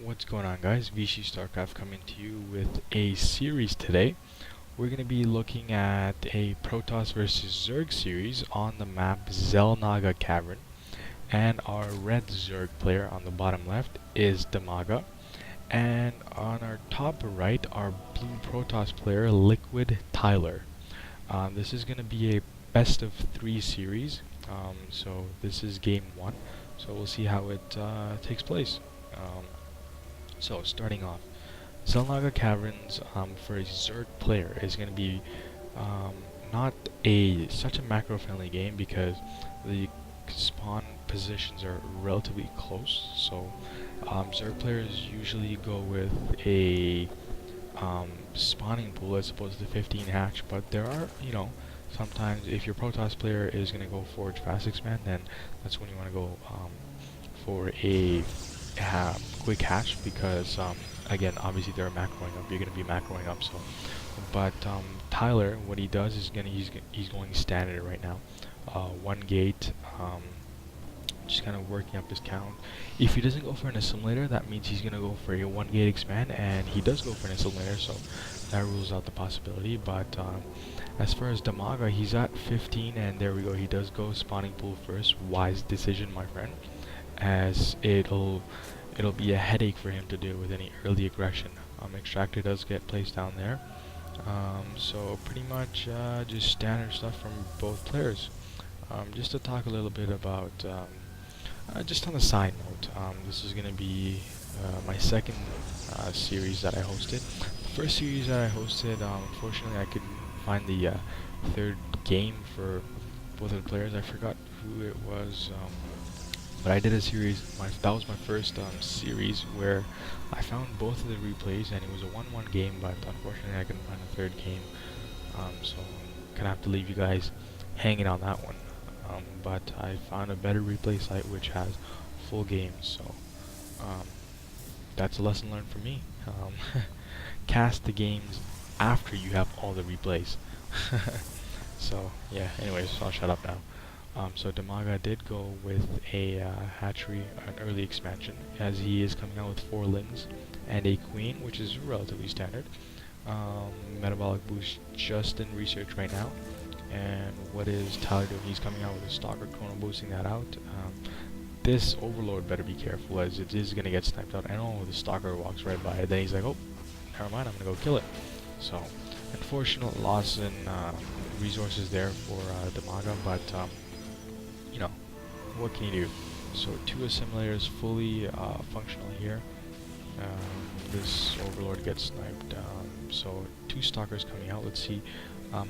What's going on, guys? Vishi Starcraft coming to you with a series today. We're going to be looking at a Protoss versus Zerg series on the map Zelnaga Cavern. And our red Zerg player on the bottom left is dMAGA. And on our top right, our blue Protoss player, LiquidTyler. This is going to be a best of 3 series. So this is game 1. So we'll see how it takes place. So starting off, zelnaga Caverns for a Zerg player is going to be um, not such a macro-friendly game because the spawn positions are relatively close. So Zerg players usually go with a spawning pool as opposed to 15 hatch, but there are, sometimes if your Protoss player is going to go Forge Fast Expand, then that's when you want to go for a quick hatch because again, obviously they're macroing up. You're going to be macroing up, so. But Tyler, what he does is he's going standard right now. One gate, just kind of working up his count. If he doesn't go for an assimilator, that means he's going to go for a one gate expand, and he does go for an assimilator, so that rules out the possibility. But as far as dMAGA, he's at 15, and there we go. He does go spawning pool first. Wise decision, my friend, as it'll be a headache for him to deal with any early aggression. Extractor does get placed down there. So pretty much just standard stuff from both players. Just to talk a little bit about, just on a side note, this is going to be my second series that I hosted. The first series that I hosted, unfortunately I couldn't find the third game for both of the players. I forgot who it was. But I did a series, that was my first series where I found both of the replays, and it was a 1-1 game, but unfortunately I couldn't find a third game. So I'm gonna have to leave you guys hanging on that one. But I found a better replay site which has full games, so that's a lesson learned for me. Cast the games after you have all the replays. So yeah, anyways, so I'll shut up now. So dMAGA did go with a hatchery, an early expansion, as he is coming out with 4 lings and a queen, which is relatively standard. Metabolic boost just in research right now. And what is Tyler doing? He's coming out with a stalker chrono boosting that out. This overlord better be careful, as it is going to get sniped out. And oh, the stalker walks right by it. Then he's like, oh, never mind, I'm going to go kill it. So, unfortunate loss in resources there for dMAGA, but what can you do? So 2 assimilators fully functional here. This overlord gets sniped. So 2 stalkers coming out. Let's see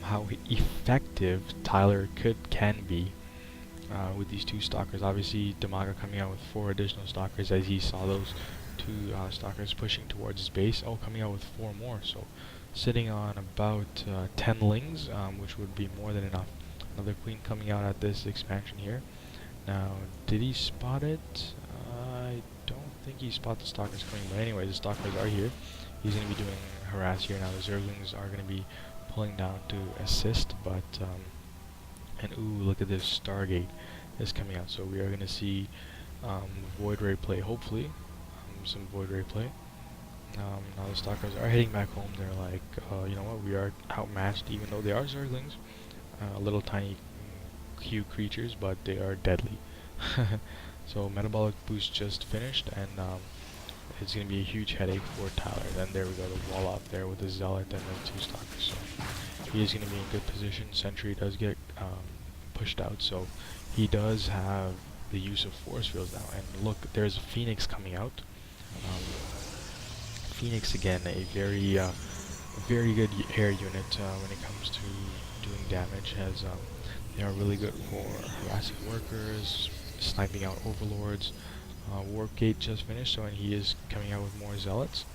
how effective Tyler can be with these 2 stalkers. Obviously, dMAGA coming out with 4 additional stalkers as he saw those 2 stalkers pushing towards his base. Oh, coming out with 4 more. So sitting on about 10 lings, which would be more than enough. Another queen coming out at this expansion here. Now, did he spot it? I don't think he spotted the stalkers coming, but anyway, the stalkers are here. He's going to be doing harass here. Now, the Zerglings are going to be pulling down to assist, but, and ooh, look at this, Stargate is coming out, so we are going to see Void Ray play, hopefully, some Void Ray play. Now the stalkers are heading back home. They're like, you know what, we are outmatched, even though they are Zerglings, little tiny cute creatures, but they are deadly. So metabolic boost just finished, and it's going to be a huge headache for Tyler. Then there we go, the wall out there with the zealot and the 2 stalkers. So he is going to be in good position. Sentry does get pushed out, so he does have the use of force fields now. And look, there's a Phoenix coming out. Phoenix again, a very good air unit when it comes to doing damage, as they are really good for harassing workers, sniping out overlords. Warp Gate just finished, so he is coming out with more zealots.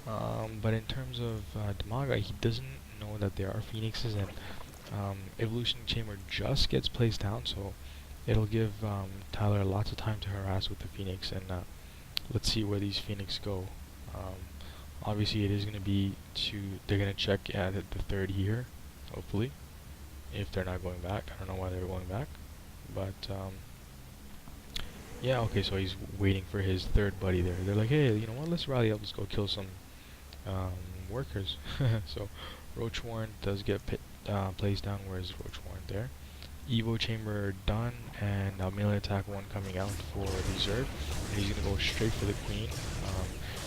But in terms of dMAGA, he doesn't know that there are phoenixes, and Evolution Chamber just gets placed down, so it'll give Tyler lots of time to harass with the phoenix. And let's see where these phoenix go. Obviously, it is going to be they're going to check at the 3rd here, hopefully. If they're not going back, I don't know why they're going back, but Yeah, okay, so he's waiting for his third buddy there. They're like, hey, you know what? Let's rally up. Let's go kill some um, workers. So Roach Warren does get placed down. Where's Roach Warren there? Evo Chamber done, and melee attack 1 coming out for the Zerg. And he's gonna go straight for the Queen.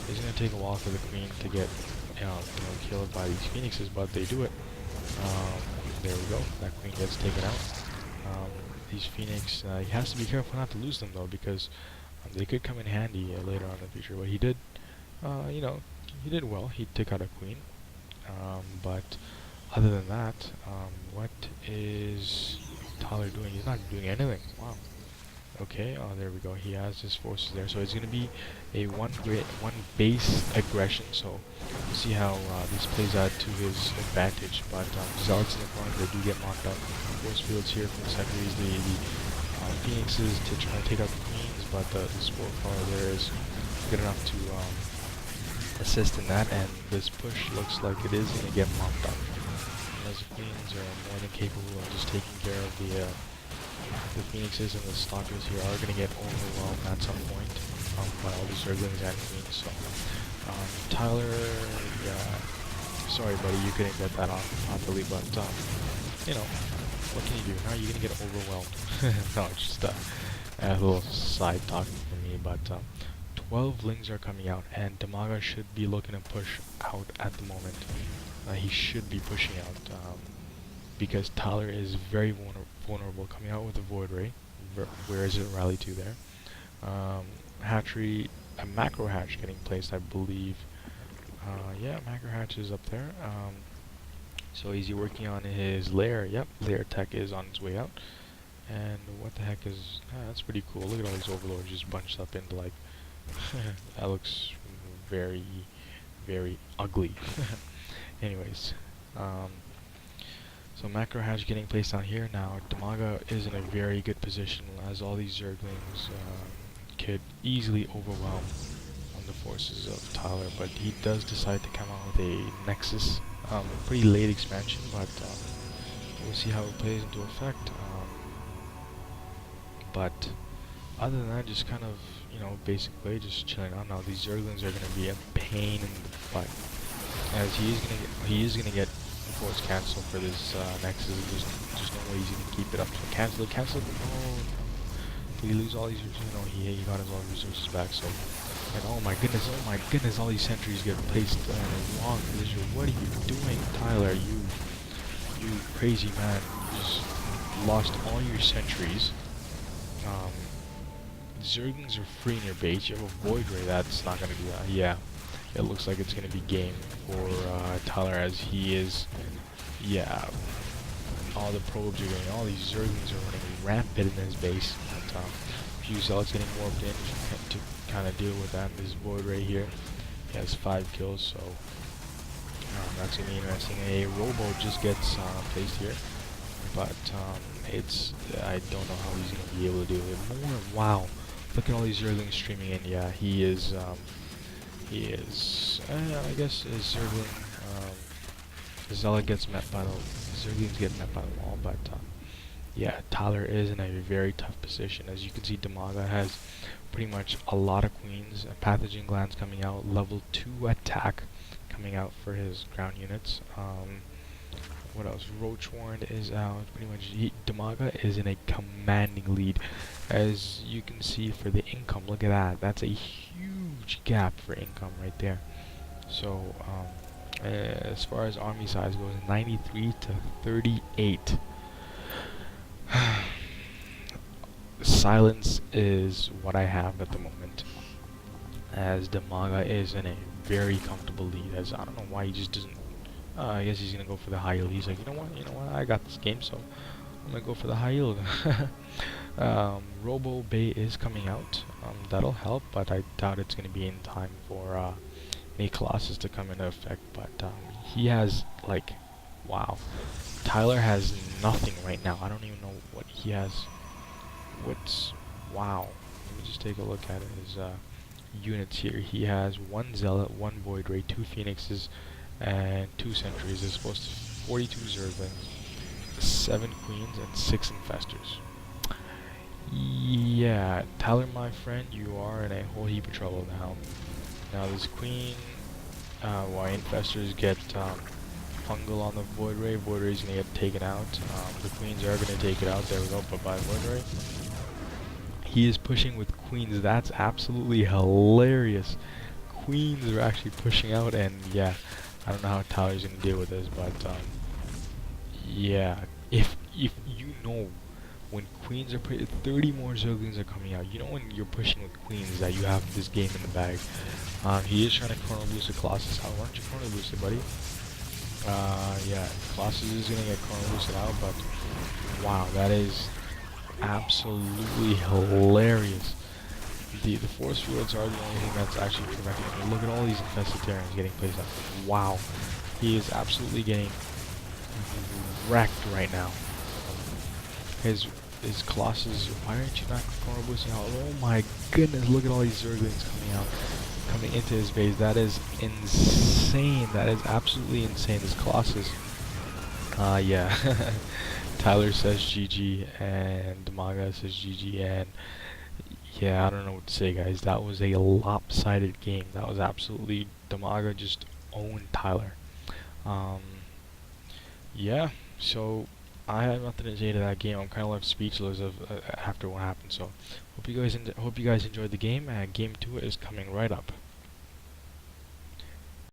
It's gonna take a while for the Queen to get killed by these Phoenixes, but they do it. There we go. That Queen gets taken out. These Phoenix, he has to be careful not to lose them though, because they could come in handy later on in the future. But he did, he did well. He took out a Queen. But other than that, what is Tyler doing? He's not doing anything. Wow. Okay, there we go. He has his forces there, so it's going to be a one base aggression. So we'll see how this plays out to his advantage. But Zealots in the front, they do get mocked up. Force fields here from the secondaries, the Phoenixes to try to take out the Queens, but the Spore Crawler there is good enough to assist in that, and this push looks like it is going to get mocked up. As the Queens are more than capable of just taking care of the Phoenixes, and the Stalkers here are going to get overwhelmed at some point by all the Zerglings and Queens. So Tyler, yeah, sorry buddy, you couldn't get that off properly, but you know, what can you do? Now you're going to get overwhelmed. No, it's just a little side talking for me, but 12 Lings are coming out, and dMAGA should be looking to push out at the moment. He should be pushing out because Tyler is very vulnerable, coming out with a Void Ray. Where is it? Rally 2 there. Hatchery, a macro hatch getting placed, I believe. Yeah, macro hatch is up there. So is he working on his lair? Yep, lair tech is on its way out. And what the heck is... that's pretty cool. Look at all these overlords just bunched up into like... that looks very, very ugly. Anyways, so macro hatch getting placed down here. Now dMAGA is in a very good position, as all these Zerglings could easily overwhelm on the forces of Tyler, but he does decide to come out with a Nexus. Pretty late expansion, but we'll see how it plays into effect. But other than that, just kind of, basic play, just chilling out. Now these Zerglings are going to be a pain in the butt, as he is gonna get force cancel for this Nexus. There's no way he's gonna keep it up. So cancel. Oh no! Did he lose all these? He got his all resources back. So, and oh my goodness, all these sentries get placed in a wrong position. What are you doing, Tyler? You crazy man! You just lost all your sentries. Zerglings are free in your base. You have a Void Ray. That's not gonna do that. Yeah. It looks like it's going to be game for Tyler, as he is, yeah, all the probes are getting, all these Zerglings are running rampant in his base. But, few Zealots getting warped in to kind of deal with that. This Void Ray here, he has 5 kills, so that's going to be interesting. A Robo just gets placed here, but I don't know how he's going to be able to do it. Wow, look at all these Zerglings streaming in. Yeah, he is... I guess his Zergling, Zealot gets met by the, Zerglings get met by the wall, but yeah, Tyler is in a very tough position. As you can see, dMAGA has pretty much a lot of Queens, Pathogen Glands coming out, level 2 attack coming out for his ground units. What else? Roach Warren is out. Pretty much, dMAGA is in a commanding lead. As you can see for the income, look at that. That's a huge gap for income right there. So, as far as army size goes, 93 to 38. Silence is what I have at the moment, as dMAGA is in a very comfortable lead. As I don't know why he just doesn't. I guess he's gonna go for the high yield. He's like, you know what? I got this game, so I'm gonna go for the high yield. Robo Bay is coming out. That'll help, but I doubt it's gonna be in time for any Colossus to come into effect. But he has wow. Tyler has nothing right now. I don't even know what he has. Wow. Let me just take a look at his units here. He has 1 Zealot, 1 Void Ray, 2 Phoenixes, and 2 Sentries. It's supposed to 42 Zerglings, 7 Queens, and 6 Infestors. Yeah, Tyler, my friend, you are in a whole heap of trouble now. Now this queen, why infestors get fungal on the Void Ray is gonna get taken out. The queens are gonna take it out. There we go. Bye bye Void Ray. He is pushing with queens. That's absolutely hilarious. Queens are actually pushing out, and yeah, I don't know how Tyler's gonna deal with this, but yeah, if you know when queens are 30 more zerglings are coming out. You know when you're pushing with queens that you have this game in the bag. He is trying to chrono boost the Colossus out. Why don't you chrono boost it, buddy? Yeah, Colossus is gonna get chrono boosted out, but wow, that is absolutely hilarious. The force fields are the only thing that's actually preventing him. Look at all these infested Terrans getting placed out. Wow, he is absolutely getting wrecked right now. His Colossus, why aren't you not chrono boosting out? Oh my goodness, look at all these Zerglings coming into his base. That is insane. That is absolutely insane. This Colossus. Yeah. Tyler says GG, and DiMaga says GG, and yeah, I don't know what to say, guys. That was a lopsided game. That was absolutely, DiMaga just owned Tyler. Um, yeah, so I have nothing to say to that game. I'm kind of left speechless after what happened. So hope you guys enjoyed the game. Game 2 is coming right up.